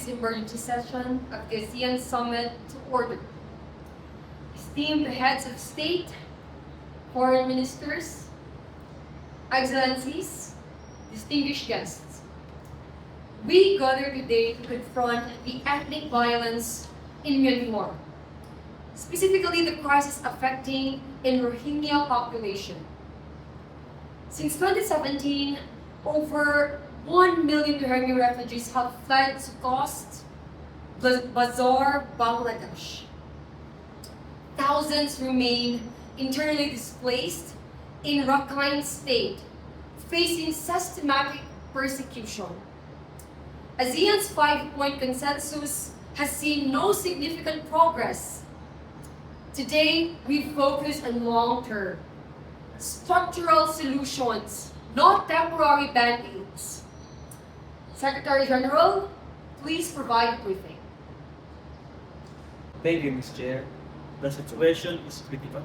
this emergency session of the ASEAN Summit to order. Esteemed heads of state, foreign ministers, excellencies, distinguished guests, we gather today to confront the ethnic violence in Myanmar, specifically the crisis affecting the Rohingya population. Since 2017, over 1 million Rohingya refugees have fled to Coast Bazar, Bangladesh. Thousands remain internally displaced in Rakhine State, facing systematic persecution. ASEAN's 5-point consensus has seen no significant progress. Today, we focus on long-term, structural solutions, not temporary band-aids. Secretary General, please provide a briefing. Thank you, Ms. Chair. The situation is critical.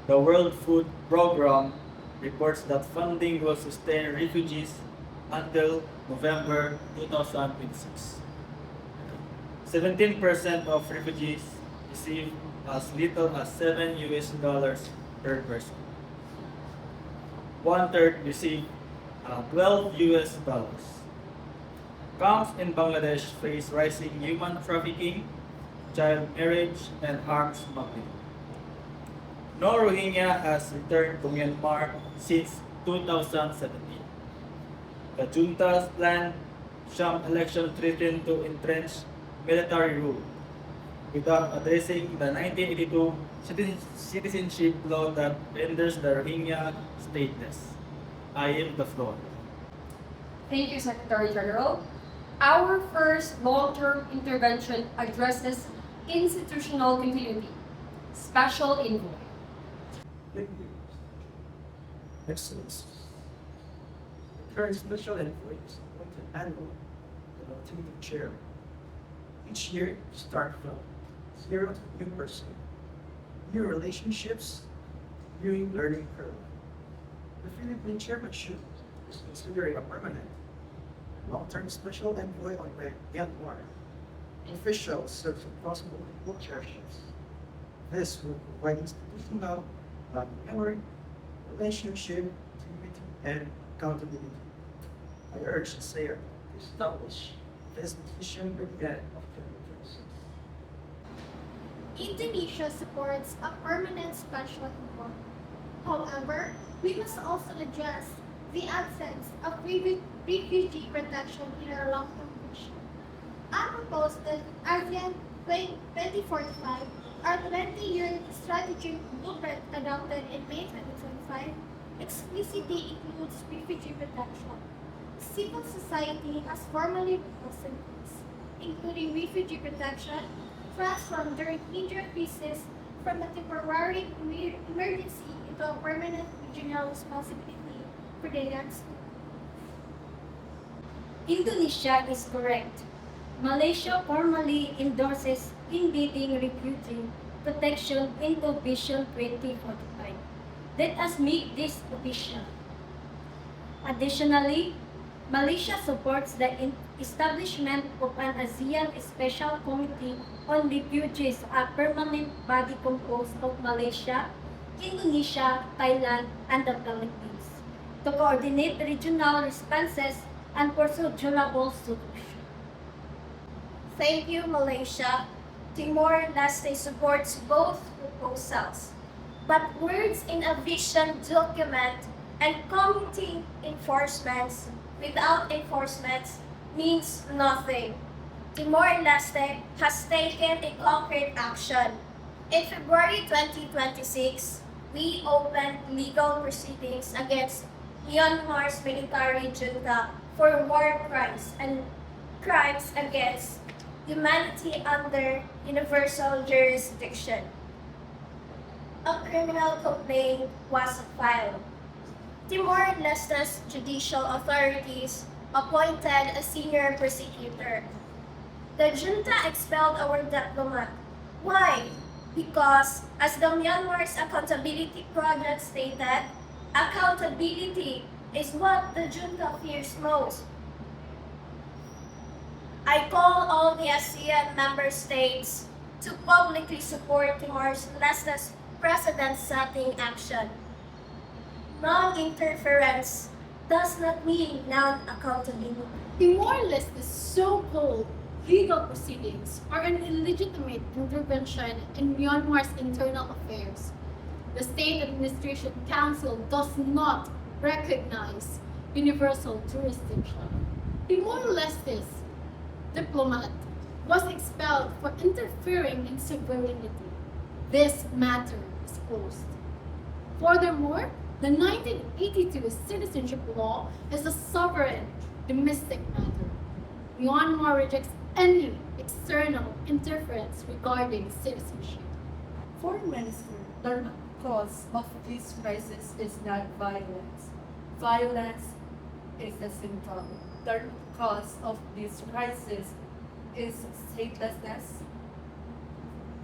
The World Food Programme reports that funding will sustain refugees until November 2026. 17% of refugees receive as little as $7 per person. One-third receive $12. Camps in Bangladesh face rising human trafficking, child marriage, and arms smuggling. No Rohingya has returned to Myanmar since 2017. The junta's planned sham election threatened to entrench military rule without addressing the 1982 citizenship law that renders the Rohingya stateless. I yield the floor. Thank you, Secretary General. Our first long-term intervention addresses institutional continuity. Special Envoy. Thank you. Excellency. The current special envoy is appointed annually to the rotating chair. Each year, start from 0 to new person, new relationships, new learning curve. The Philippine chairmanship is considering a permanent long-term special envoy on Myanmar. Officials serve across multiple chairships. This will provide institutional memory, relationship, integrity, and accountability. I urge the SAIR to establish this position by the end of 2026. Indonesia supports a permanent special envoy. However, we must also address the absence of refugee protection in our long-term vision. I propose that ASEAN 2045, our 20-year strategic blueprint adopted in May 2025, explicitly includes refugee protection. Civil society has formally proposed this, including refugee protection, transformed during Rohingya crisis from a temporary emergency into a permanent regional responsibility for the next. Indonesia is correct. Malaysia formally endorses embedding refugee protection into Vision 2045. Let us make this official. Additionally, Malaysia supports the establishment of an ASEAN Special Committee on Refugees, a permanent body composed of Malaysia, Indonesia, Thailand, and the Philippines, to coordinate regional responses and pursue durable solutions. Thank you, Malaysia. Timor-Leste supports both proposals, but words in a vision document and committee enforcements without enforcements means nothing. Timor-Leste has taken a concrete action. In February 2026, we opened legal proceedings against Myanmar's military junta for war crimes and crimes against humanity under universal jurisdiction. A criminal complaint was filed. Timor-Leste's judicial authorities appointed a senior prosecutor. The junta expelled our diplomat. Why? Because, as the Myanmar's Accountability Project stated, accountability is what the junta fears most. I call all the ASEAN member states to publicly support Timor-Leste's precedent-setting action. Non-interference does not mean non-accountability. Timor-Leste's so-called legal proceedings are an illegitimate intervention in Myanmar's internal affairs. The State Administration Council does not recognize universal jurisdiction. Timor-Leste's diplomat was expelled for interfering in sovereignty. This matter is closed. Furthermore, the 1982 citizenship law is a sovereign domestic matter. Myanmar rejects any external interference regarding citizenship. Foreign Minister, the cause of this crisis is not violence. Violence is the symptom. The cause of this crisis is statelessness.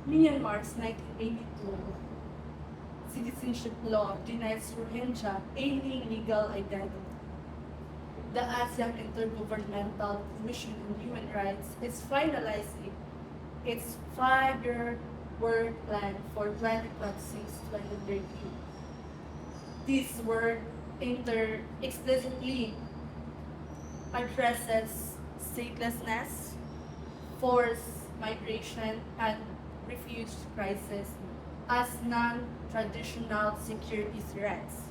Myanmar's 1982 citizenship law denies Rohingya any legal identity. The ASEAN Intergovernmental Commission on Human Rights is finalizing its 5-year work plan for 2026-2030. This work explicitly addresses statelessness, forced migration, and refugee crisis as non-traditional security threats.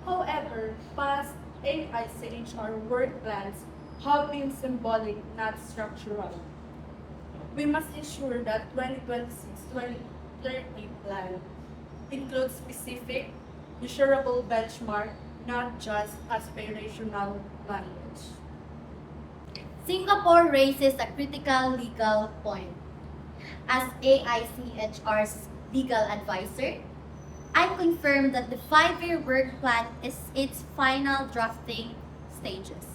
However, past AICHR work plans have been symbolic, not structural. We must ensure that 2026-2030 plan includes specific, measurable benchmark, not just aspirational language. Singapore raises a critical legal point. As AICHR's legal advisor, I confirm that the 5-year work plan is its final drafting stages.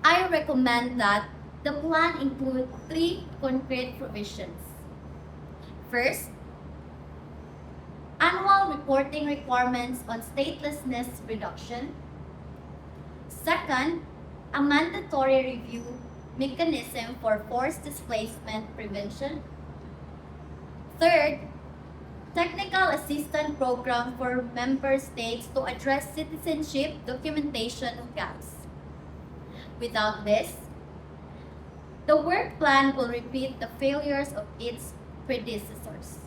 I recommend that the plan include 3 concrete provisions. First, annual reporting requirements on statelessness reduction. Second, a mandatory review mechanism for forced displacement prevention. Third, technical assistance program for member states to address citizenship documentation gaps. Without this, the work plan will repeat the failures of its predecessors.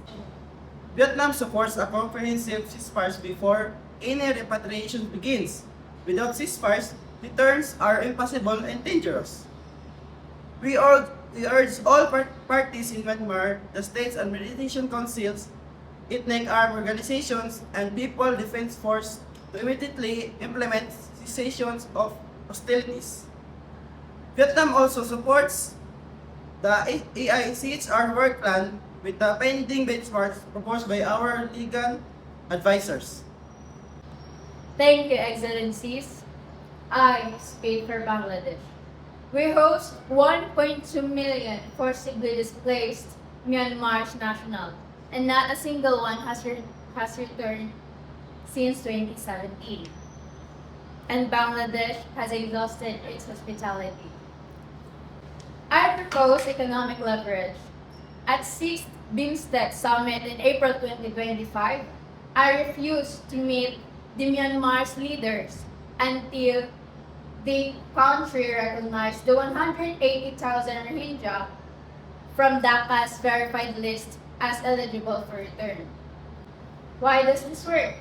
Vietnam supports a comprehensive ceasefire before any repatriation begins. Without ceasefires, returns are impossible and dangerous. We urge all parties in Myanmar, the states and mediation councils, ethnic armed organizations, and people defense force to immediately implement cessations of hostilities. Vietnam also supports the AICHR work plan with the pending benchmarks proposed by our legal advisors. Thank you, Excellencies. I speak for Bangladesh. We host 1.2 million forcibly displaced Myanmar's national, and not a single one has returned since 2017. And Bangladesh has exhausted its hospitality. I propose economic leverage. At 6th BIMSTEC Summit in April 2025, I refuse to meet the Myanmar's leaders until the country recognized the 180,000 Rohingya from Dhaka's verified list as eligible for return. Why does this work?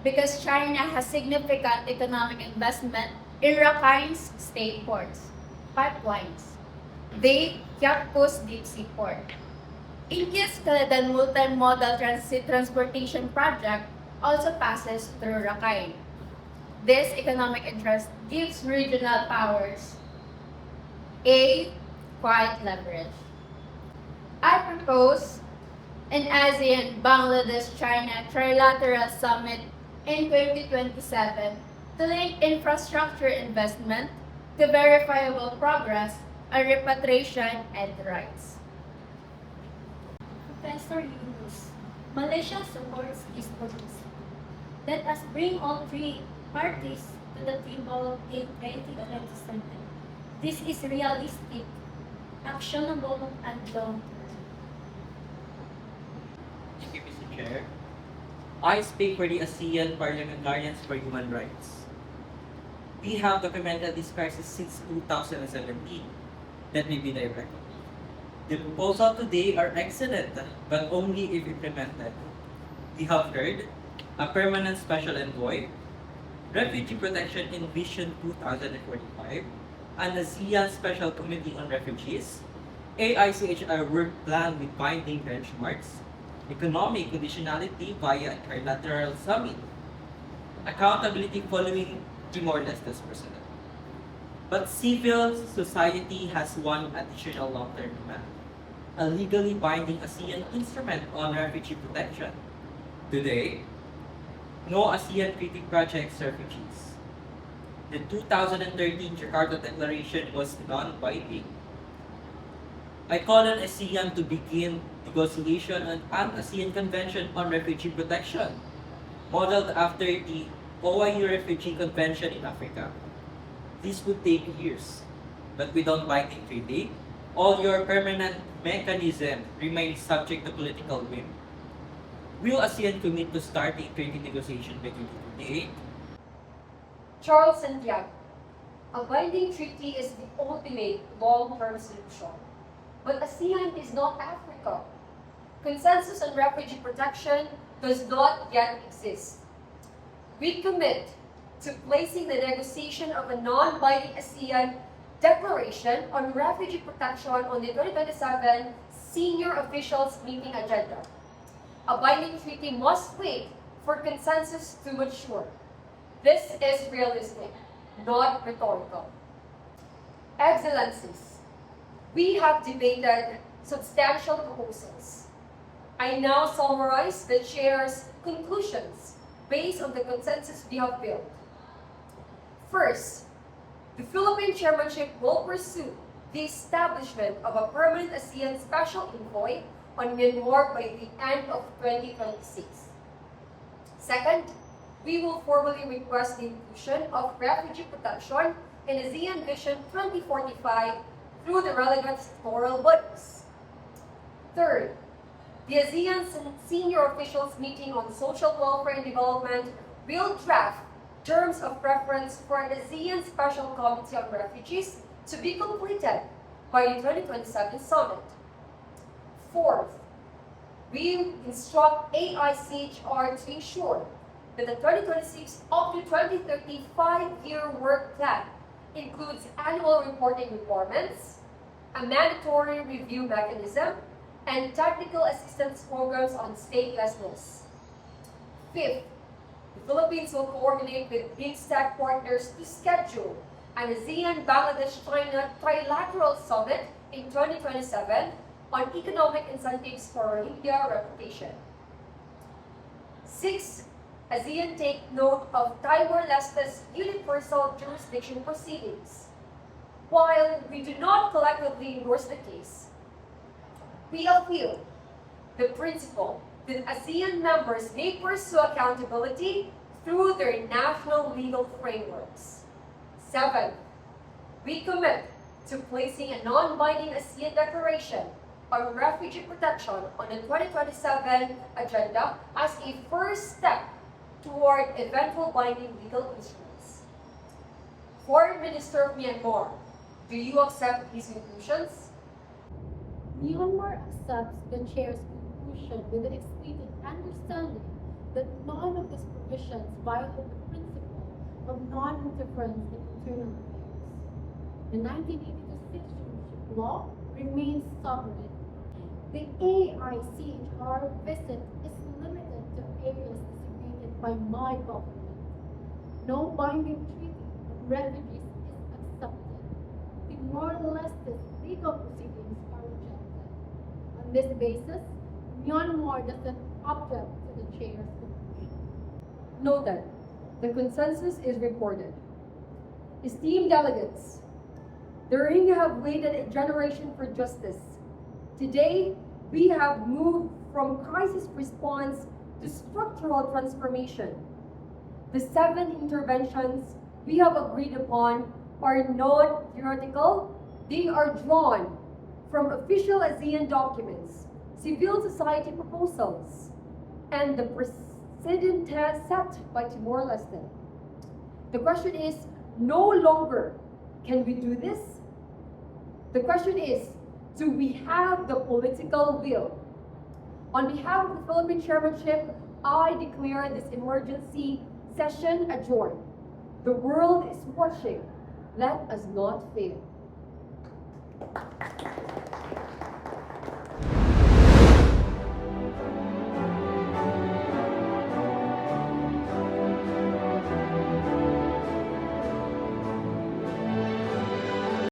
Because China has significant economic investment in Rakhine's state ports, pipelines. The Yakutsk Deep Sea Port. India's Kaladan multimodal transportation project also passes through Rakhine. This economic interest gives regional powers a quiet leverage. I propose an ASEAN Bangladesh-China trilateral summit in 2027 to link infrastructure investment to verifiable progress on repatriation and rights. Professor Yunus, Malaysia supports this proposal. Let us bring all 3 parties to the table in 2027. This is realistic, actionable, and long-term. Thank you, Mr. Chair. I speak for the ASEAN Parliamentarians for Human Rights. We have documented this crisis since 2017. Let me be direct. The proposals today are excellent, but only if implemented. We have heard a permanent special envoy, refugee protection in Vision 2045, an ASEAN Special Committee on Refugees, AICHR work plan with binding benchmarks, economic conditionality via a trilateral summit, accountability following Timor-Leste's president. But civil society has one additional long-term demand, a legally binding ASEAN instrument on refugee protection. Today, no ASEAN treaty protects refugees. The 2013 Jakarta Declaration was non-binding. I call on ASEAN to begin negotiation on an ASEAN Convention on Refugee Protection, modeled after the OIU Refugee Convention in Africa. This would take years, but without binding treaty, all your permanent mechanism remains subject to political whim. Will ASEAN commit to starting treaty negotiation by 2028? Charles Santiago, a binding treaty is the ultimate long-term solution. But ASEAN is not Africa. Consensus on refugee protection does not yet exist. We commit to placing the negotiation of a non-binding ASEAN declaration on refugee protection on the 2027 senior officials meeting agenda. A binding treaty must wait for consensus to mature. This is realistic, not rhetorical. Excellencies, we have debated substantial proposals. I now summarize the Chair's conclusions based on the consensus we have built. First, the Philippine Chairmanship will pursue the establishment of a permanent ASEAN Special Envoy on Myanmar by the end of 2026. Second, we will formally request the inclusion of refugee protection in ASEAN Vision 2045 through the relevant sectoral bodies. Third, the ASEAN Senior Officials Meeting on Social Welfare and Development will draft terms of reference for an ASEAN Special Committee on Refugees to be completed by the 2027 summit. Fourth, we instruct AICHR to ensure that the 2026 up to 2030 5-year work plan includes annual reporting requirements, a mandatory review mechanism, and technical assistance programs on statelessness. Fifth, the Philippines will coordinate with BIMSTEC partners to schedule an ASEAN-Bangladesh-China trilateral summit in 2027 on economic incentives for Rohingya reputation. Sixth, ASEAN take note of Timor-Leste's universal jurisdiction proceedings. While we do not collectively endorse the case, we appeal the principle that ASEAN members may pursue accountability through their national legal frameworks. Seventh, we commit to placing a non-binding ASEAN declaration on refugee protection on the 2027 agenda as a first step toward eventual binding legal instruments. Foreign Minister of Myanmar, do you accept these conclusions? Myanmar accepts the Chair's conclusion with the explicit understanding that none of these provisions violate the principle of non-interference in internal affairs. The 1982 citizenship law remains sovereign. The AICHR visit is limited to areas designated by my government. No binding treaty on refugees is accepted. Timor-Leste's legal proceedings are rejected. On this basis, Myanmar doesn't object to the Chair's conclusion. Noted. The consensus is reported. Esteemed delegates, the Rohingya have waited a generation for justice. Today, we have moved from crisis response to structural transformation. The 7 interventions we have agreed upon are not theoretical, they are drawn from official ASEAN documents, civil society proposals, and the precedent set by Timor-Leste. The question is, no longer can we do this. The question is, do we have the political will? On behalf of the Philippine Chairmanship, I declare this emergency session adjourned. The world is watching. Let us not fail.